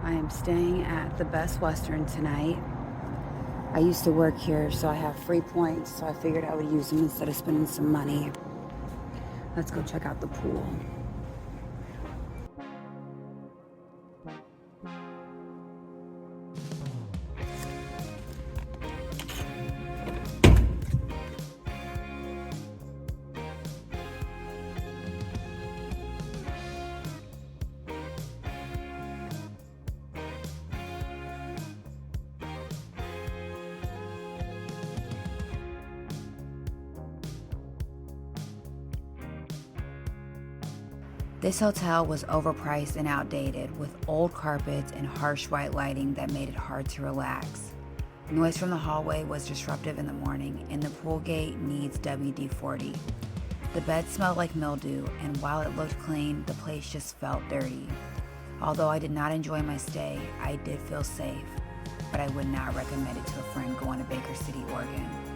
I am staying at the Best Western tonight. I used to work here, so I have free points, so I figured I would use them instead of spending some money. Let's go check out the pool. This hotel was overpriced and outdated, with old carpets and harsh white lighting that made it hard to relax. Noise from the hallway was disruptive in the morning, and the pool gate needs WD-40. The bed smelled like mildew, and while it looked clean, the place just felt dirty. Although I did not enjoy my stay, I did feel safe, but I would not recommend it to a friend going to Baker City, Oregon.